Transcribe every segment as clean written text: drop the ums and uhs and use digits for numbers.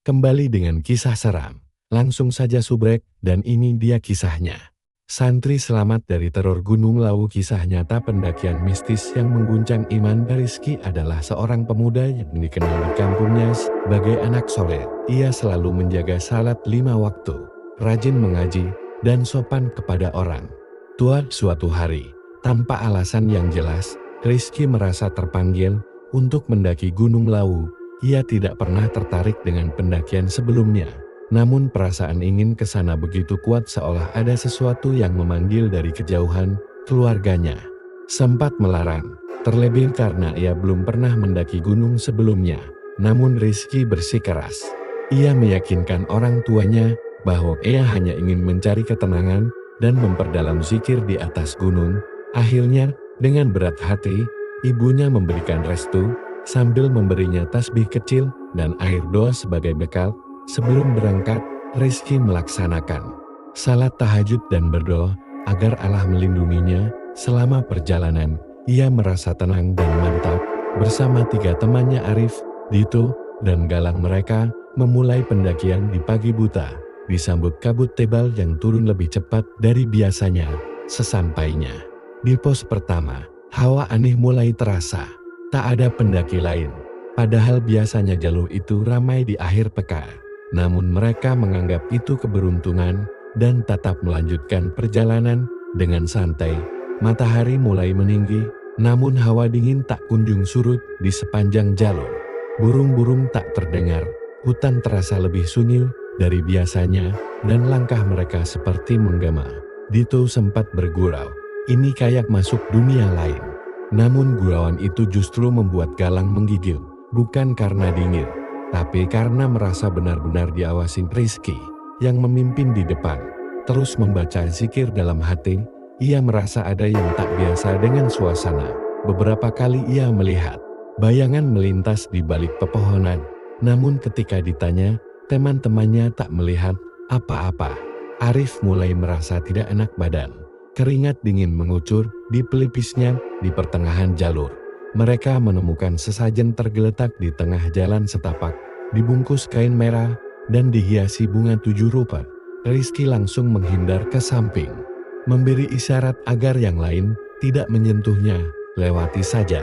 kembali dengan kisah seram. Langsung saja subrek, dan ini dia kisahnya. Santri selamat dari teror Gunung Lawu. Kisah nyata pendakian mistis yang mengguncang iman Rizky adalah seorang pemuda yang dikenal di kampungnya sebagai anak soleh. Ia selalu menjaga salat 5 waktu, rajin mengaji, dan sopan kepada orang tua. Suatu hari, tanpa alasan yang jelas, Rizky merasa terpanggil untuk mendaki Gunung Lawu. Ia tidak pernah tertarik dengan pendakian sebelumnya. Namun perasaan ingin ke sana begitu kuat, seolah ada sesuatu yang memanggil dari kejauhan. Keluarganya sempat melarang, terlebih karena ia belum pernah mendaki gunung sebelumnya. Namun Rizky bersikeras. Ia meyakinkan orang tuanya bahwa ia hanya ingin mencari ketenangan dan memperdalam zikir di atas gunung. Akhirnya, dengan berat hati, ibunya memberikan restu sambil memberinya tasbih kecil dan air doa sebagai bekal. Sebelum berangkat, Rizky melaksanakan salat tahajud dan berdoa agar Allah melindunginya selama perjalanan. Ia merasa tenang dan mantap. Bersama 3 temannya Arif, Dito, dan Galang, mereka memulai pendakian di pagi buta. Disambut kabut tebal yang turun lebih cepat dari biasanya. Sesampainya di pos pertama, hawa aneh mulai terasa. Tak ada pendaki lain. Padahal biasanya jalur itu ramai di akhir pekan. Namun mereka menganggap itu keberuntungan dan tetap melanjutkan perjalanan dengan santai. Matahari mulai meninggi, namun hawa dingin tak kunjung surut di sepanjang jalur. Burung-burung tak terdengar, hutan terasa lebih sunyi dari biasanya, dan langkah mereka seperti menggema. Dito sempat bergurau, ini kayak masuk dunia lain. Namun gurauan itu justru membuat Galang menggigil, bukan karena dingin, tapi karena merasa benar-benar diawasin. Rizky yang memimpin di depan terus membaca zikir dalam hati. Ia merasa ada yang tak biasa dengan suasana. Beberapa kali ia melihat bayangan melintas di balik pepohonan. Namun ketika ditanya, teman-temannya tak melihat apa-apa. Arif mulai merasa tidak enak badan. Keringat dingin mengucur di pelipisnya. Di pertengahan jalur, mereka menemukan sesajen tergeletak di tengah jalan setapak, dibungkus kain merah dan dihiasi bunga 7 rupa. Rizky langsung menghindar ke samping, memberi isyarat agar yang lain tidak menyentuhnya. Lewati saja,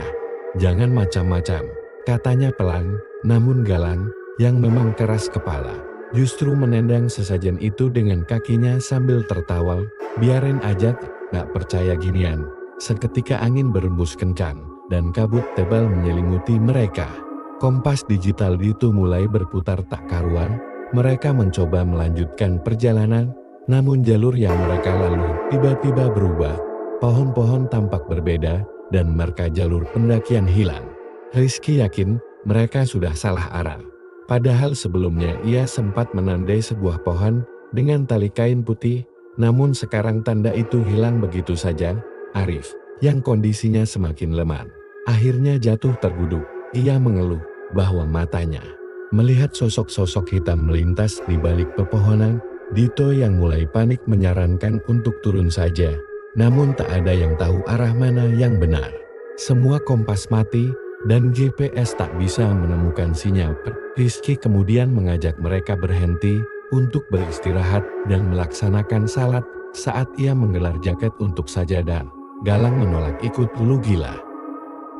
jangan macam-macam, katanya pelan. Namun Galang, yang memang keras kepala, justru menendang sesajen itu dengan kakinya sambil tertawa. Biarin aja, gak percaya ginian. Seketika angin berembus kencang dan kabut tebal menyelimuti mereka. Kompas digital itu mulai berputar tak karuan. Mereka mencoba melanjutkan perjalanan, namun jalur yang mereka lalui tiba-tiba berubah. Pohon-pohon tampak berbeda dan marka jalur pendakian hilang. Rizky yakin mereka sudah salah arah. Padahal sebelumnya ia sempat menandai sebuah pohon dengan tali kain putih, namun sekarang tanda itu hilang begitu saja. Arif, yang kondisinya semakin lemah, akhirnya jatuh terguduk. Ia mengeluh bahwa matanya melihat sosok-sosok hitam melintas di balik pepohonan. Dito yang mulai panik menyarankan untuk turun saja, namun tak ada yang tahu arah mana yang benar. Semua kompas mati dan GPS tak bisa menemukan sinyal. Rizky kemudian mengajak mereka berhenti untuk beristirahat dan melaksanakan salat. Saat ia menggelar jaket untuk sajadah, Galang menolak ikut. Lu gila,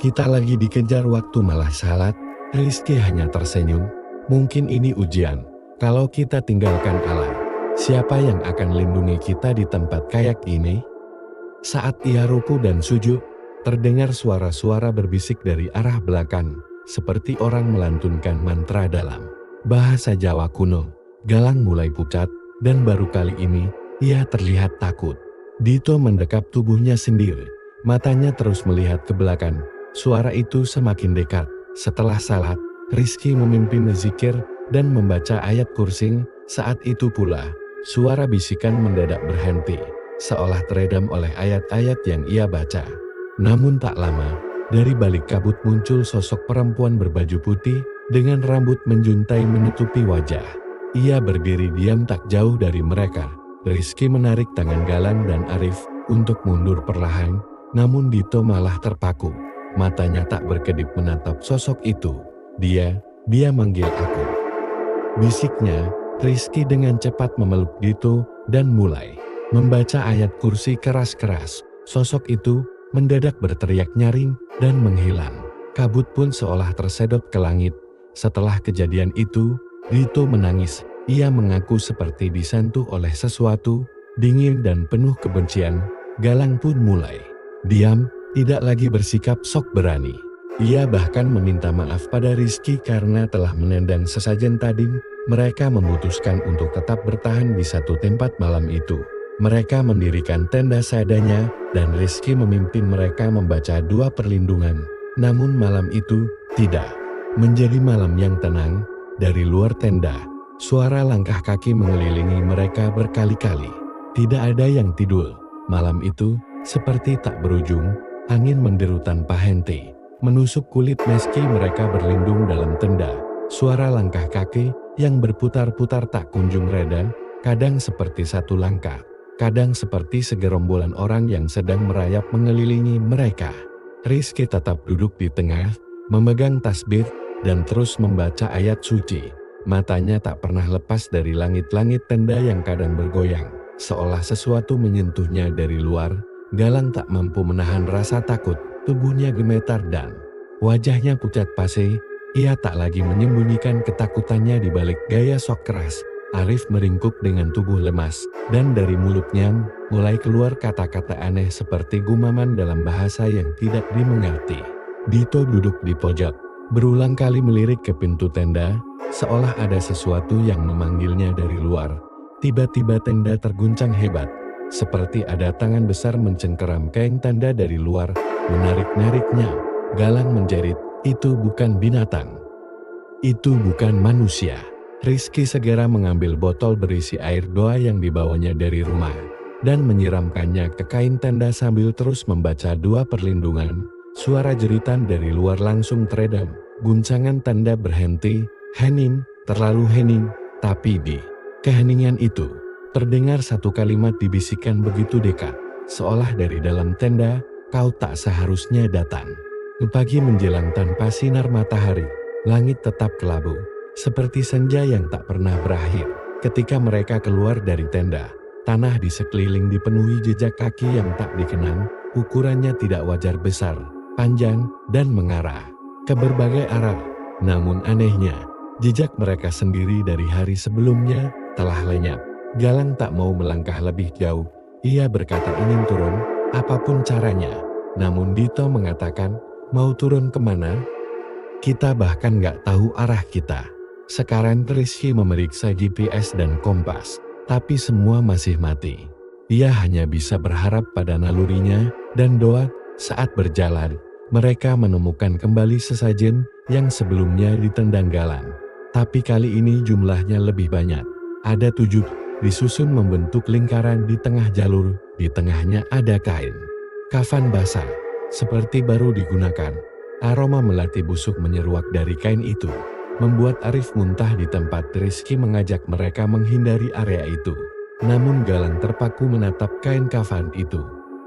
kita lagi dikejar waktu malah salat. Rizky hanya tersenyum. Mungkin ini ujian. Kalau kita tinggalkan Allah, siapa yang akan lindungi kita di tempat kayak ini? Saat ia ruku dan sujud, terdengar suara-suara berbisik dari arah belakang, seperti orang melantunkan mantra dalam bahasa Jawa kuno. Galang mulai pucat, dan baru kali ini ia terlihat takut. Dito mendekap tubuhnya sendiri, matanya terus melihat ke belakang. Suara itu semakin dekat. Setelah salat, Rizky memimpin zikir dan membaca ayat kursi. Saat itu pula, suara bisikan mendadak berhenti, seolah teredam oleh ayat-ayat yang ia baca. Namun tak lama, dari balik kabut muncul sosok perempuan berbaju putih dengan rambut menjuntai menutupi wajah. Ia berdiri diam tak jauh dari mereka. Rizky menarik tangan Galang dan Arif untuk mundur perlahan, namun Dito malah terpaku. Matanya tak berkedip menatap sosok itu. Dia manggil aku. Bisiknya, Rizky dengan cepat memeluk Dito dan mulai membaca ayat kursi keras-keras. Sosok itu mendadak berteriak nyaring dan menghilang. Kabut pun seolah tersedot ke langit. Setelah kejadian itu, Dito menangis. Ia mengaku seperti disentuh oleh sesuatu dingin dan penuh kebencian. Galang pun mulai diam, tidak lagi bersikap sok berani. Ia bahkan meminta maaf pada Rizky karena telah menendang sesajen tadi. Mereka memutuskan untuk tetap bertahan di satu tempat malam itu. Mereka mendirikan tenda seadanya dan Rizky memimpin mereka membaca doa perlindungan. Namun malam itu tidak menjadi malam yang tenang. Dari luar tenda, suara langkah kaki mengelilingi mereka berkali-kali. Tidak ada yang tidur. Malam itu seperti tak berujung. Angin menderu tanpa henti, menusuk kulit meski mereka berlindung dalam tenda. Suara langkah kaki yang berputar-putar tak kunjung reda, kadang seperti satu langkah, kadang seperti segerombolan orang yang sedang merayap mengelilingi mereka. Rizky tetap duduk di tengah, memegang tasbih, dan terus membaca ayat suci. Matanya tak pernah lepas dari langit-langit tenda yang kadang bergoyang, seolah sesuatu menyentuhnya dari luar. Galang tak mampu menahan rasa takut, tubuhnya gemetar dan wajahnya pucat pasi. Ia tak lagi menyembunyikan ketakutannya di balik gaya sok keras. Arif meringkuk dengan tubuh lemas, dan dari mulutnya mulai keluar kata-kata aneh seperti gumaman dalam bahasa yang tidak dimengerti. Dito duduk di pojok, berulang kali melirik ke pintu tenda, seolah ada sesuatu yang memanggilnya dari luar. Tiba-tiba tenda terguncang hebat, seperti ada tangan besar mencengkeram kain tenda dari luar, menarik-nariknya. Galang menjerit, "Itu bukan binatang. Itu bukan manusia." Rizky segera mengambil botol berisi air doa yang dibawanya dari rumah, dan menyiramkannya ke kain tenda sambil terus membaca doa perlindungan. Suara jeritan dari luar langsung teredam. Guncangan tenda berhenti. "Hening, terlalu hening." Tapi di keheningan itu, terdengar satu kalimat dibisikkan begitu dekat, seolah dari dalam tenda, "Kau tak seharusnya datang." Pagi menjelang tanpa sinar matahari, langit tetap kelabu, seperti senja yang tak pernah berakhir. Ketika mereka keluar dari tenda, tanah di sekeliling dipenuhi jejak kaki yang tak dikenal. Ukurannya tidak wajar besar, panjang, dan mengarah ke berbagai arah. Namun anehnya, jejak mereka sendiri dari hari sebelumnya telah lenyap. Galang tak mau melangkah lebih jauh. Ia berkata ingin turun, apapun caranya. Namun Dito mengatakan, "Mau turun kemana? Kita bahkan gak tahu arah kita." Sekarang Rizky memeriksa GPS dan kompas, tapi semua masih mati. Ia hanya bisa berharap pada nalurinya dan doa. Saat berjalan, mereka menemukan kembali sesajen yang sebelumnya ditendang Galang. Tapi kali ini jumlahnya lebih banyak. Ada 7, disusun membentuk lingkaran di tengah jalur. Di tengahnya ada kain kafan basah, seperti baru digunakan. Aroma melati busuk menyeruak dari kain itu, membuat Arif muntah di tempat. Rizky mengajak mereka menghindari area itu. Namun Galang terpaku menatap kain kafan itu.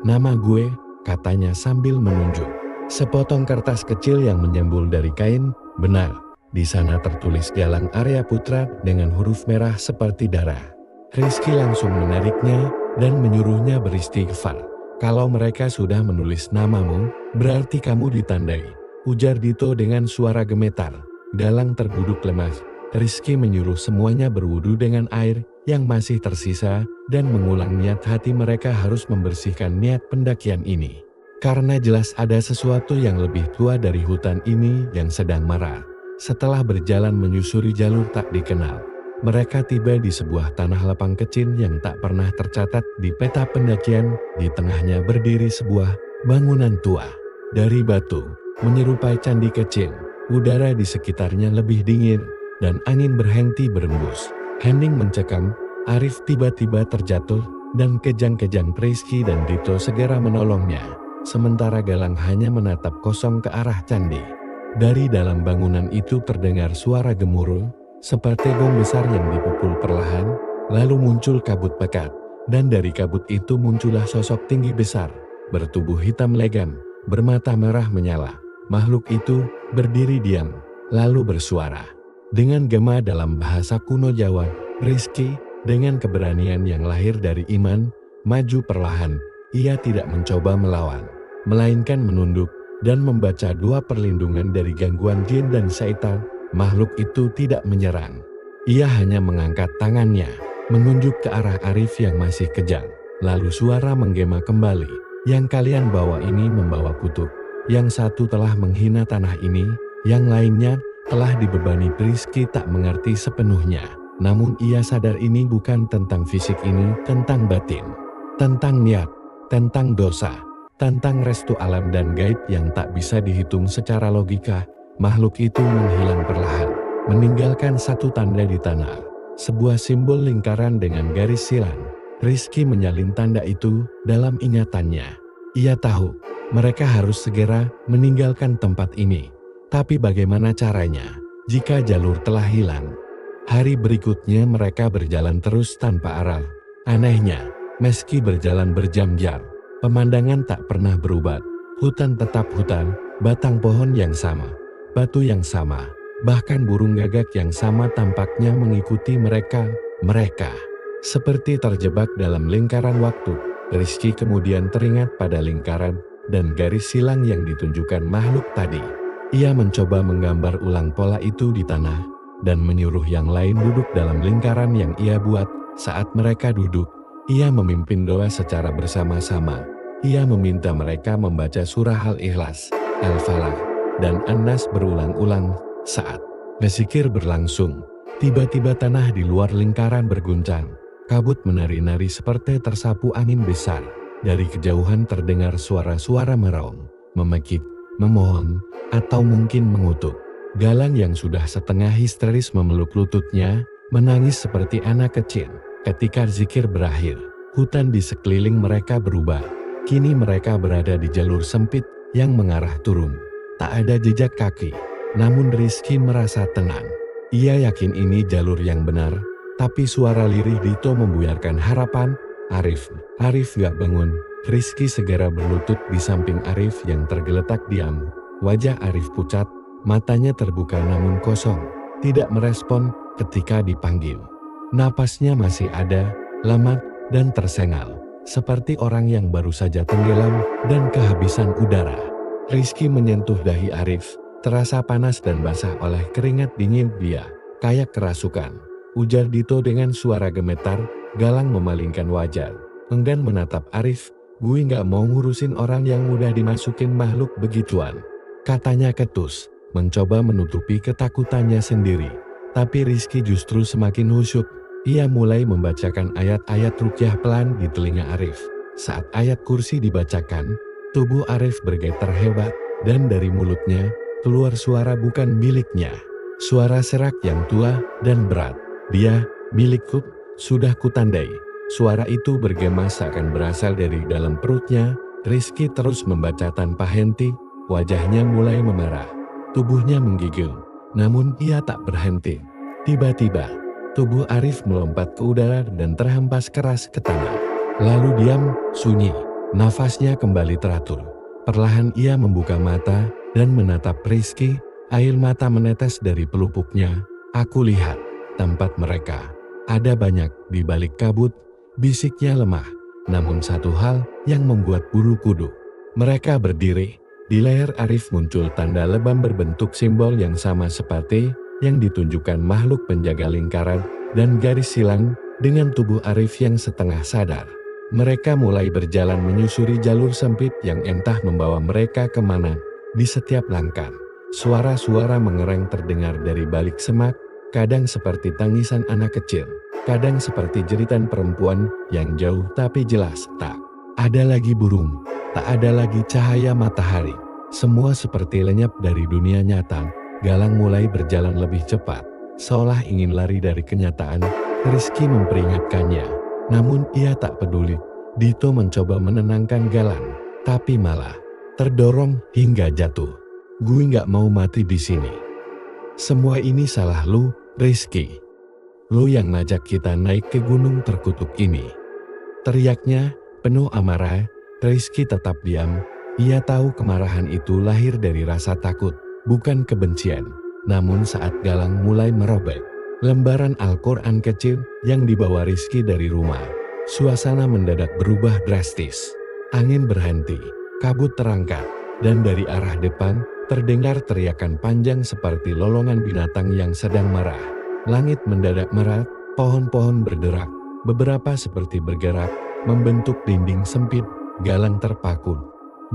"Nama gue," katanya sambil menunjuk sepotong kertas kecil yang menyembul dari kain. Benar, di sana tertulis Galang Arya Putra dengan huruf merah seperti darah. Rizky langsung menariknya dan menyuruhnya beristighfar. "Kalau mereka sudah menulis namamu, berarti kamu ditandai," ujar Dito dengan suara gemetar. Galang terduduk lemas. Rizky menyuruh semuanya berwudu dengan air yang masih tersisa dan mengulang niat hati mereka harus membersihkan niat pendakian ini. Karena jelas ada sesuatu yang lebih tua dari hutan ini yang sedang marah. Setelah berjalan menyusuri jalur tak dikenal, mereka tiba di sebuah tanah lapang kecil yang tak pernah tercatat di peta pendakian. Di tengahnya berdiri sebuah bangunan tua dari batu, menyerupai candi kecil. Udara di sekitarnya lebih dingin, dan angin berhenti berembus. Hening mencekam. Arif tiba-tiba terjatuh, dan kejang-kejang Rizky dan Dito segera menolongnya. Sementara Galang hanya menatap kosong ke arah candi. Dari dalam bangunan itu terdengar suara gemuruh, seperti bom besar yang dipukul perlahan. Lalu muncul kabut pekat, dan dari kabut itu muncullah sosok tinggi besar, bertubuh hitam legam, bermata merah menyala. Makhluk itu berdiri diam, lalu bersuara, Dengan gema dalam bahasa kuno Jawa, Rizky, dengan keberanian yang lahir dari iman, maju perlahan. Ia tidak mencoba melawan, melainkan menunduk dan membaca doa perlindungan dari gangguan jin dan syaitan. Makhluk itu tidak menyerang. Ia hanya mengangkat tangannya, menunjuk ke arah Arif yang masih kejang. Lalu suara menggema kembali. Yang kalian bawa ini membawa kutuk. Yang satu telah menghina tanah ini, yang lainnya telah dibebani. Rizky tak mengerti sepenuhnya. Namun ia sadar ini bukan tentang fisik, ini tentang batin. Tentang niat, tentang dosa, tentang restu alam dan gaib yang tak bisa dihitung secara logika. Makhluk itu menghilang perlahan, meninggalkan satu tanda di tanah. Sebuah simbol lingkaran dengan garis silang. Rizky menyalin tanda itu dalam ingatannya. Ia tahu mereka harus segera meninggalkan tempat ini. Tapi bagaimana caranya jika jalur telah hilang? Hari berikutnya mereka berjalan terus tanpa arah. Anehnya, meski berjalan berjam-jam, pemandangan tak pernah berubah. Hutan tetap hutan, batang pohon yang sama, batu yang sama, bahkan burung gagak yang sama tampaknya mengikuti mereka. Mereka seperti terjebak dalam lingkaran waktu. Rizky kemudian teringat pada lingkaran dan garis silang yang ditunjukkan makhluk tadi. Ia mencoba menggambar ulang pola itu di tanah dan menyuruh yang lain duduk dalam lingkaran yang ia buat. Saat mereka duduk, ia memimpin doa secara bersama-sama. Ia meminta mereka membaca surah Al-Ikhlas, Al-Falaq, dan An-Nas berulang-ulang. Saat berzikir berlangsung, tiba-tiba tanah di luar lingkaran berguncang. Kabut menari-nari seperti tersapu angin besar. Dari kejauhan terdengar suara-suara meraung, memekik, memohon, atau mungkin mengutuk. Galang yang sudah setengah histeris memeluk lututnya, menangis seperti anak kecil. Ketika zikir berakhir, hutan di sekeliling mereka berubah. Kini mereka berada di jalur sempit yang mengarah turun. Tak ada jejak kaki, namun Rizky merasa tenang. Ia yakin ini jalur yang benar. Tapi suara lirih Dito membuyarkan harapan. Arif gak bangun. Rizky segera berlutut di samping Arif yang tergeletak diam. Wajah Arif pucat, matanya terbuka namun kosong. Tidak merespon ketika dipanggil. Napasnya masih ada, lambat dan tersengal. Seperti orang yang baru saja tenggelam dan kehabisan udara. Rizky menyentuh dahi Arif, terasa panas dan basah oleh keringat dingin dia. Kayak kerasukan, ujar Dito dengan suara gemetar. Galang memalingkan wajah, enggan menatap Arif. Gue gak mau ngurusin orang yang mudah dimasukin makhluk begituan, katanya ketus, mencoba menutupi ketakutannya sendiri. Tapi Rizky justru semakin khusyuk. Ia mulai membacakan ayat-ayat ruqyah pelan di telinga Arif. Saat ayat kursi dibacakan, tubuh Arif bergetar hebat, dan dari mulutnya keluar suara bukan miliknya. Suara serak yang tua dan berat. Dia, milikku, sudah kutandai. Suara itu bergema seakan berasal dari dalam perutnya. Rizky terus membaca tanpa henti, wajahnya mulai memerah. Tubuhnya menggigil, namun ia tak berhenti. Tiba-tiba, tubuh Arif melompat ke udara dan terhempas keras ke tanah. Lalu diam, sunyi, nafasnya kembali teratur. Perlahan ia membuka mata dan menatap Rizky, air mata menetes dari pelupuknya. Aku lihat tempat mereka. Ada banyak di balik kabut, bisiknya lemah. Namun satu hal yang membuat bulu kuduk. Mereka berdiri. Di leher Arif muncul tanda lebam berbentuk simbol yang sama seperti yang ditunjukkan makhluk penjaga lingkaran dan garis silang dengan tubuh Arif yang setengah sadar. Mereka mulai berjalan menyusuri jalur sempit yang entah membawa mereka kemana. Di setiap langkah, suara-suara mengerang terdengar dari balik semak. Kadang seperti tangisan anak kecil, kadang seperti jeritan perempuan yang jauh tapi jelas. Tak ada lagi burung, tak ada lagi cahaya matahari. Semua seperti lenyap dari dunia nyata. Galang mulai berjalan lebih cepat, seolah ingin lari dari kenyataan. Rizky memperingatkannya, namun ia tak peduli. Dito mencoba menenangkan Galang, tapi malah terdorong hingga jatuh. Gue gak mau mati di sini. Semua ini salah lu, Rizky. Lu yang ngajak kita naik ke gunung terkutuk ini. Teriaknya, penuh amarah. Rizky tetap diam. Ia tahu kemarahan itu lahir dari rasa takut, bukan kebencian. Namun saat Galang mulai merobek lembaran Al-Quran kecil yang dibawa Rizky dari rumah, suasana mendadak berubah drastis. Angin berhenti, kabut terangkat, dan dari arah depan terdengar teriakan panjang seperti lolongan binatang yang sedang marah. Langit mendadak merah, pohon-pohon berderak, beberapa seperti bergerak, membentuk dinding sempit. Galang terpaku,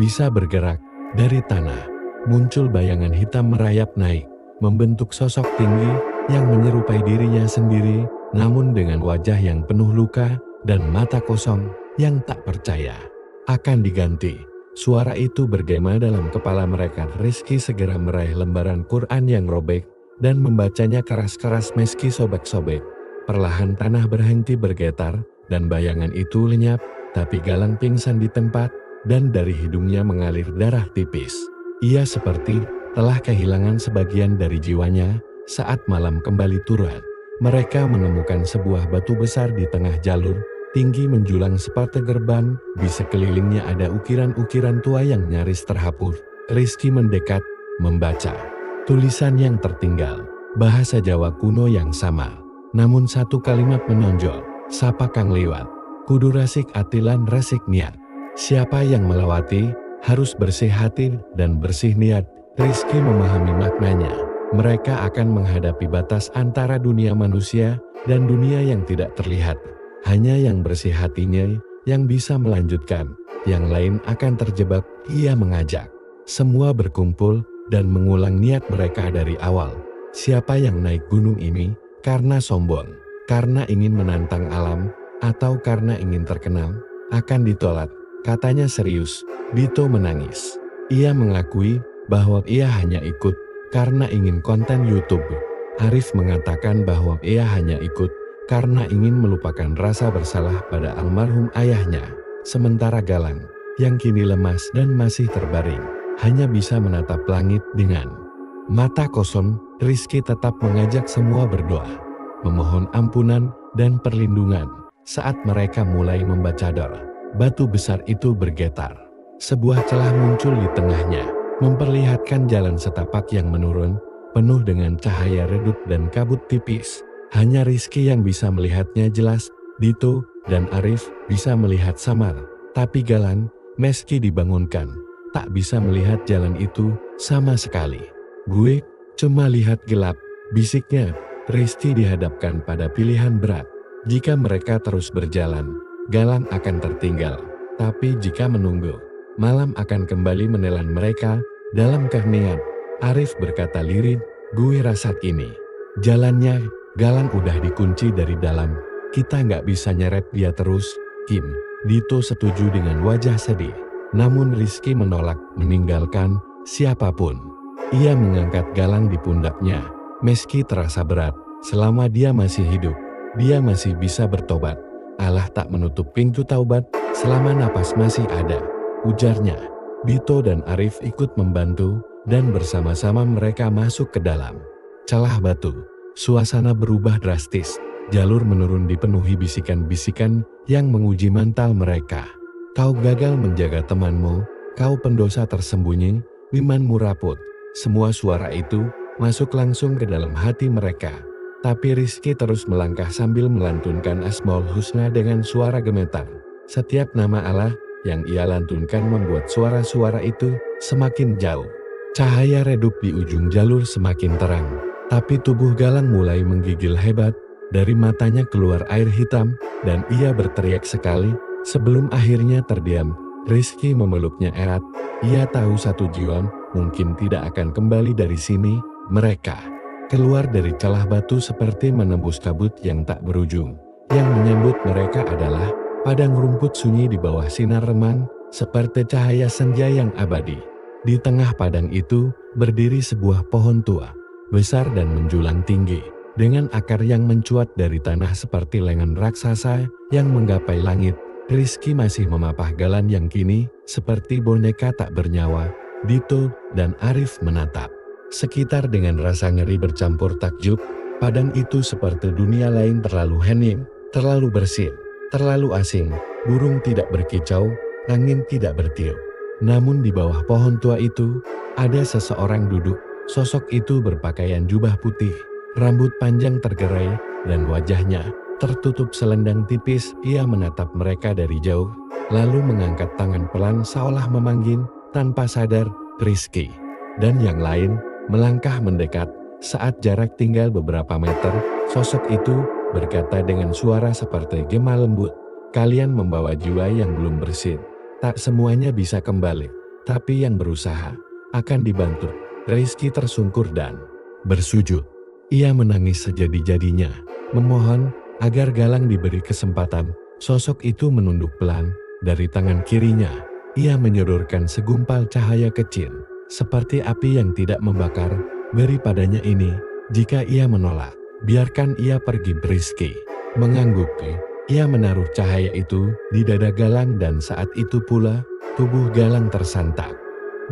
bisa bergerak. Dari tanah muncul bayangan hitam merayap naik, membentuk sosok tinggi yang menyerupai dirinya sendiri, namun dengan wajah yang penuh luka dan mata kosong yang tak percaya akan diganti. Suara itu bergema dalam kepala mereka. Rizky segera meraih lembaran Quran yang robek dan membacanya keras-keras meski sobek-sobek. Perlahan tanah berhenti bergetar dan bayangan itu lenyap, tapi Galang pingsan di tempat dan dari hidungnya mengalir darah tipis. Ia seperti telah kehilangan sebagian dari jiwanya. Saat malam kembali turun, mereka menemukan sebuah batu besar di tengah jalur, tinggi menjulang seperti gerbang. Di sekelilingnya ada ukiran-ukiran tua yang nyaris terhapus. Rizky mendekat, membaca tulisan yang tertinggal, bahasa Jawa kuno yang sama. Namun satu kalimat menonjol, "Sapa kang liwat, kudu rasik atilan rasik niat." Siapa yang melewati, harus bersih hati dan bersih niat. Rizky memahami maknanya. Mereka akan menghadapi batas antara dunia manusia dan dunia yang tidak terlihat. Hanya yang bersih hatinya yang bisa melanjutkan, yang lain akan terjebak. Ia mengajak semua berkumpul dan mengulang niat mereka dari awal. Siapa yang naik gunung ini karena sombong, karena ingin menantang alam, atau karena ingin terkenal, akan ditolak. Katanya serius. Dito menangis. Ia mengakui bahwa ia hanya ikut karena ingin konten YouTube. Arif mengatakan bahwa ia hanya ikut karena ingin melupakan rasa bersalah pada almarhum ayahnya. Sementara Galang, yang kini lemas dan masih terbaring, hanya bisa menatap langit dengan mata kosong. Rizky tetap mengajak semua berdoa, memohon ampunan dan perlindungan. Saat mereka mulai membaca doa, batu besar itu bergetar. Sebuah celah muncul di tengahnya, memperlihatkan jalan setapak yang menurun, penuh dengan cahaya redup dan kabut tipis. Hanya Rizky yang bisa melihatnya jelas. Dito dan Arif bisa melihat samar, tapi Galang, meski dibangunkan, tak bisa melihat jalan itu sama sekali. "Gue cuma lihat gelap," bisiknya. Rizky dihadapkan pada pilihan berat. Jika mereka terus berjalan, Galang akan tertinggal. Tapi jika menunggu, malam akan kembali menelan mereka. Dalam keheningan, Arif berkata lirih, "Gue rasat ini jalannya, Galang udah dikunci dari dalam. Kita nggak bisa nyeret dia terus, Kim." Dito setuju dengan wajah sedih. Namun Rizky menolak meninggalkan siapapun. Ia mengangkat Galang di pundaknya. Meski terasa berat, selama dia masih hidup, dia masih bisa bertobat. Allah tak menutup pintu taubat selama napas masih ada, ujarnya. Dito dan Arif ikut membantu, dan bersama-sama mereka masuk ke dalam celah batu. Suasana berubah drastis. Jalur menurun dipenuhi bisikan-bisikan yang menguji mental mereka. "Kau gagal menjaga temanmu, kau pendosa tersembunyi, imanmu rapuh." Semua suara itu masuk langsung ke dalam hati mereka. Tapi Rizky terus melangkah sambil melantunkan Asmaul Husna dengan suara gemetar. Setiap nama Allah yang ia lantunkan membuat suara-suara itu semakin jauh. Cahaya redup di ujung jalur semakin terang, tapi tubuh Galang mulai menggigil hebat. Dari matanya keluar air hitam, dan ia berteriak sekali, sebelum akhirnya terdiam. Rizky memeluknya erat. Ia tahu satu jiwa mungkin tidak akan kembali dari sini. Mereka keluar dari celah batu seperti menembus kabut yang tak berujung. Yang menyambut mereka adalah padang rumput sunyi di bawah sinar remang, seperti cahaya senja yang abadi. Di tengah padang itu, berdiri sebuah pohon tua, besar dan menjulang tinggi, dengan akar yang mencuat dari tanah seperti lengan raksasa yang menggapai langit. Rizky masih memapah Galang yang kini seperti boneka tak bernyawa. Dito dan Arif menatap sekitar dengan rasa ngeri bercampur takjub. Padang itu seperti dunia lain, terlalu hening, terlalu bersih, terlalu asing. Burung tidak berkicau, angin tidak bertiup. Namun di bawah pohon tua itu, ada seseorang duduk, Sosok itu berpakaian jubah putih, rambut panjang tergerai, dan wajahnya tertutup selendang tipis. Ia menatap mereka dari jauh, lalu mengangkat tangan pelan seolah memanggil. Tanpa sadar, Rizky dan yang lain melangkah mendekat. Saat jarak tinggal beberapa meter, sosok itu berkata dengan suara seperti gema lembut, "Kalian membawa jiwa yang belum bersih. Tak semuanya bisa kembali, tapi yang berusaha akan dibantu." Rizky tersungkur dan bersujud. Ia menangis sejadi-jadinya, memohon agar Galang diberi kesempatan. Sosok itu menunduk pelan. Dari tangan kirinya, ia menyodorkan segumpal cahaya kecil, seperti api yang tidak membakar. "Beri padanya ini, jika ia menolak, biarkan ia pergi." Rizky mengangguk. Ia menaruh cahaya itu di dada Galang dan saat itu pula, tubuh Galang tersantak.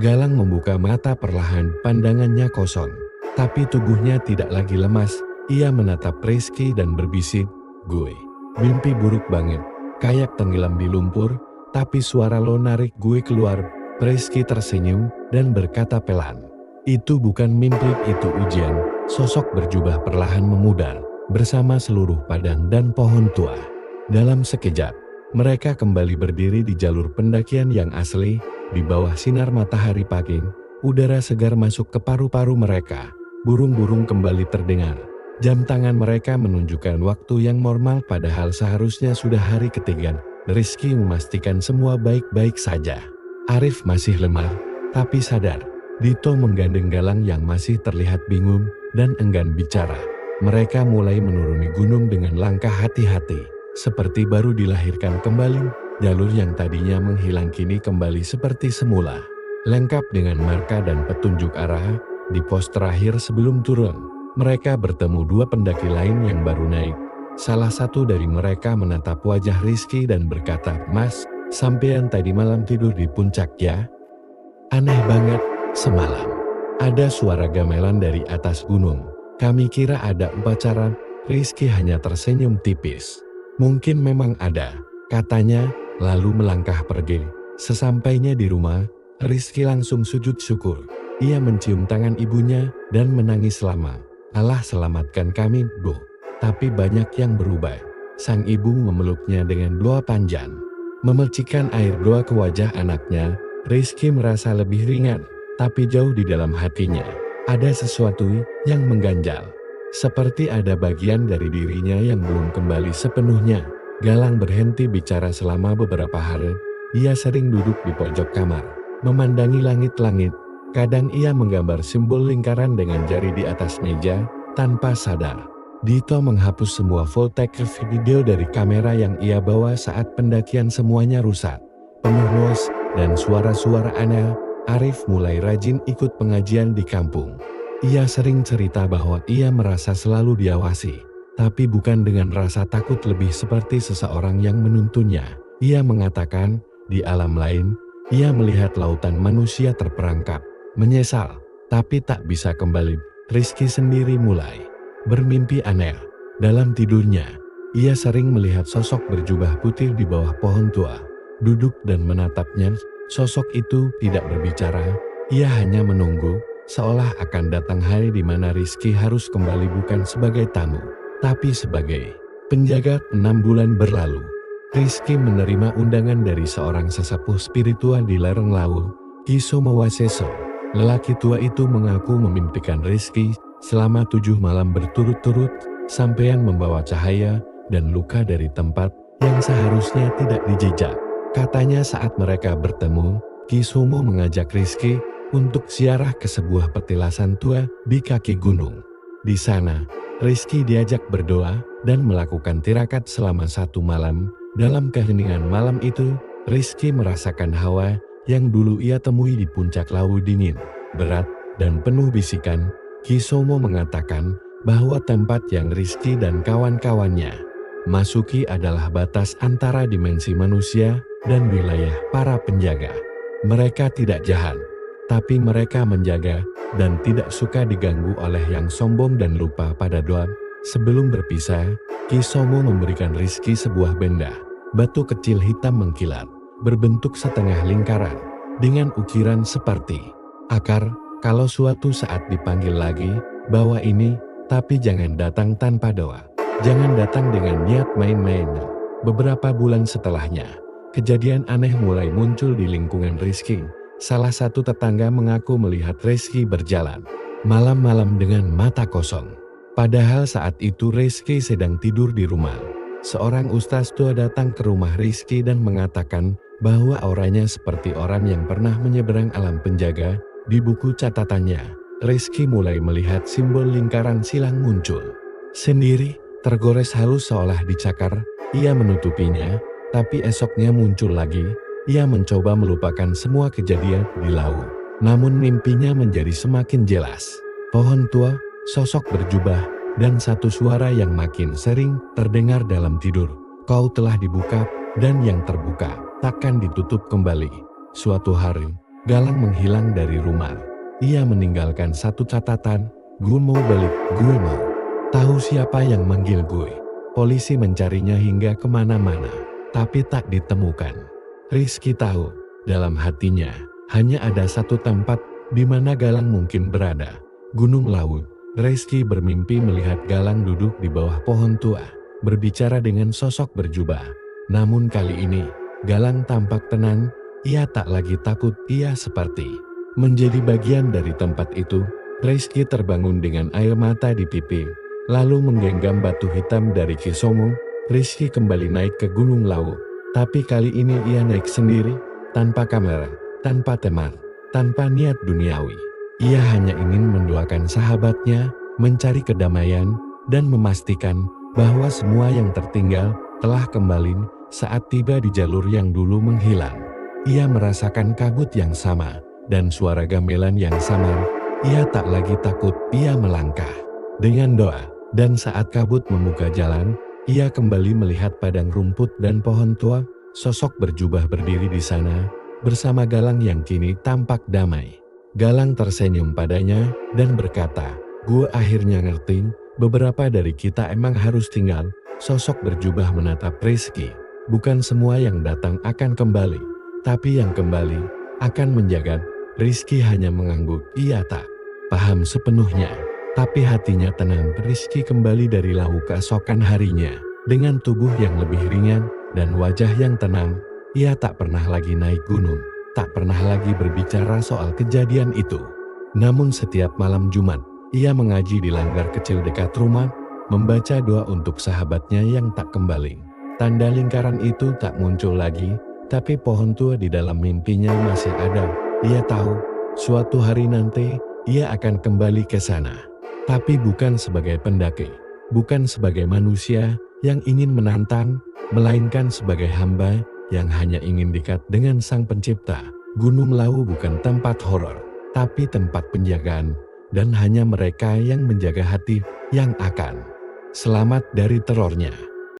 Galang membuka mata perlahan, pandangannya kosong, tapi tubuhnya tidak lagi lemas. Ia menatap Rizky dan berbisik, "Gue mimpi buruk banget, kayak tenggelam di lumpur, tapi suara lo narik gue keluar." Rizky tersenyum dan berkata pelan, "Itu bukan mimpi, itu ujian." Sosok berjubah perlahan memudar bersama seluruh padang dan pohon tua. Dalam sekejap, mereka kembali berdiri di jalur pendakian yang asli. Di bawah sinar matahari pagi, udara segar masuk ke paru-paru mereka. Burung-burung kembali terdengar. Jam tangan mereka menunjukkan waktu yang normal padahal seharusnya sudah hari ketiga. Rizky memastikan semua baik-baik saja. Arif masih lemah, tapi sadar. Dito menggandeng Galang yang masih terlihat bingung dan enggan bicara. Mereka mulai menuruni gunung dengan langkah hati-hati, seperti baru dilahirkan kembali. Jalur yang tadinya menghilang kini kembali seperti semula, lengkap dengan marka dan petunjuk arah. Di pos terakhir sebelum turun, mereka bertemu dua pendaki lain yang baru naik. Salah satu dari mereka menatap wajah Rizky dan berkata, "Mas, sampean tadi malam tidur di puncak ya? Aneh banget, semalam ada suara gamelan dari atas gunung. Kami kira ada upacara." Rizky hanya tersenyum tipis. "Mungkin memang ada," katanya, lalu melangkah pergi. Sesampainya di rumah, Rizky langsung sujud syukur. Ia mencium tangan ibunya dan menangis lama. "Allah selamatkan kami, Bu." Tapi banyak yang berubah. Sang ibu memeluknya dengan doa panjang. Memelcikan air doa ke wajah anaknya, Rizky merasa lebih ringan. Tapi jauh di dalam hatinya, ada sesuatu yang mengganjal. Seperti ada bagian dari dirinya yang belum kembali sepenuhnya. Galang berhenti bicara selama beberapa hari. Ia sering duduk di pojok kamar, memandangi langit-langit. Kadang ia menggambar simbol lingkaran dengan jari di atas meja. Tanpa sadar, Dito menghapus semua footage video dari kamera yang ia bawa saat pendakian. Semuanya rusak, penuh noise dan suara-suara aneh. Arif mulai rajin ikut pengajian di kampung. Ia sering cerita bahwa ia merasa selalu diawasi. Tapi bukan dengan rasa takut, lebih seperti seseorang yang menuntunnya. Ia mengatakan, di alam lain, ia melihat lautan manusia terperangkap, menyesal, tapi tak bisa kembali. Rizky sendiri mulai bermimpi aneh. Dalam tidurnya, ia sering melihat sosok berjubah putih di bawah pohon tua, duduk dan menatapnya. Sosok itu tidak berbicara, ia hanya menunggu, seolah akan datang hari di mana Rizky harus kembali bukan sebagai tamu, tapi sebagai penjaga. 6 bulan berlalu, Rizky menerima undangan dari seorang sesepuh spiritual di lereng Lawu, Ki Somowaseso. Lelaki tua itu mengaku memimpikan Rizky selama 7 malam berturut-turut, sampean membawa cahaya dan luka dari tempat yang seharusnya tidak dijejak. Katanya saat mereka bertemu, Ki Somo mengajak Rizky untuk ziarah ke sebuah petilasan tua di kaki gunung. Di sana, Rizky diajak berdoa dan melakukan tirakat selama 1 malam. Dalam keheningan malam itu, Rizky merasakan hawa yang dulu ia temui di puncak Lawu dingin, berat, dan penuh bisikan. Ki Somo mengatakan bahwa tempat yang Rizky dan kawan-kawannya masuki adalah batas antara dimensi manusia dan wilayah para penjaga. Mereka tidak jahat, tapi mereka menjaga dan tidak suka diganggu oleh yang sombong dan lupa pada doa. Sebelum berpisah, Ki Somo memberikan Rizky sebuah benda, batu kecil hitam mengkilat, berbentuk setengah lingkaran, dengan ukiran seperti akar. Kalau suatu saat dipanggil lagi, bawa ini, tapi jangan datang tanpa doa. Jangan datang dengan niat main-main. Beberapa bulan setelahnya, kejadian aneh mulai muncul di lingkungan Rizky. Salah satu tetangga mengaku melihat Rizky berjalan malam-malam dengan mata kosong. Padahal saat itu Rizky sedang tidur di rumah. Seorang ustaz tua datang ke rumah Rizky dan mengatakan bahwa auranya seperti orang yang pernah menyeberang alam penjaga. Di buku catatannya, Rizky mulai melihat simbol lingkaran silang muncul. Sendiri, tergores halus seolah dicakar, ia menutupinya, tapi esoknya muncul lagi. Ia mencoba melupakan semua kejadian di laut. Namun mimpinya menjadi semakin jelas. Pohon tua, sosok berjubah, dan satu suara yang makin sering terdengar dalam tidur. Kau telah dibuka, dan yang terbuka takkan ditutup kembali. Suatu hari, Galang menghilang dari rumah. Ia meninggalkan satu catatan, gue mau balik, gue mau tahu siapa yang manggil gue. Polisi mencarinya hingga kemana-mana, tapi tak ditemukan. Rizky tahu, dalam hatinya, hanya ada satu tempat di mana Galang mungkin berada, Gunung Lawu. Rizky bermimpi melihat Galang duduk di bawah pohon tua, berbicara dengan sosok berjubah. Namun kali ini, Galang tampak tenang. Ia tak lagi takut, ia seperti menjadi bagian dari tempat itu. Rizky terbangun dengan air mata di pipi, lalu menggenggam batu hitam dari Kisomo. Rizky kembali naik ke Gunung Lawu, tapi kali ini ia naik sendiri, tanpa kamera, tanpa teman, tanpa niat duniawi. Ia hanya ingin mendoakan sahabatnya, mencari kedamaian, dan memastikan bahwa semua yang tertinggal telah kembali. Saat tiba di jalur yang dulu menghilang, ia merasakan kabut yang sama, dan suara gamelan yang samar. Ia tak lagi takut, ia melangkah dengan doa, dan saat kabut membuka jalan, ia kembali melihat padang rumput dan pohon tua. Sosok berjubah berdiri di sana, bersama Galang yang kini tampak damai. Galang tersenyum padanya, dan berkata, gue akhirnya ngerti, beberapa dari kita emang harus tinggal. Sosok berjubah menatap Rizky. Bukan semua yang datang akan kembali, tapi yang kembali akan menjaga. Rizky hanya mengangguk, ia tak paham sepenuhnya, tapi hatinya tenang. Rizky kembali dari Lawu keesokan harinya, dengan tubuh yang lebih ringan, dan wajah yang tenang. Ia tak pernah lagi naik gunung, tak pernah lagi berbicara soal kejadian itu. Namun setiap malam Jumat, ia mengaji di langgar kecil dekat rumah, membaca doa untuk sahabatnya yang tak kembali. Tanda lingkaran itu tak muncul lagi, tapi pohon tua di dalam mimpinya masih ada. Ia tahu, suatu hari nanti, ia akan kembali ke sana. Tapi bukan sebagai pendaki, bukan sebagai manusia yang ingin menantang, melainkan sebagai hamba yang hanya ingin dekat dengan Sang Pencipta. Gunung Lawu bukan tempat horor, tapi tempat penjagaan, dan hanya mereka yang menjaga hati yang akan selamat dari terornya.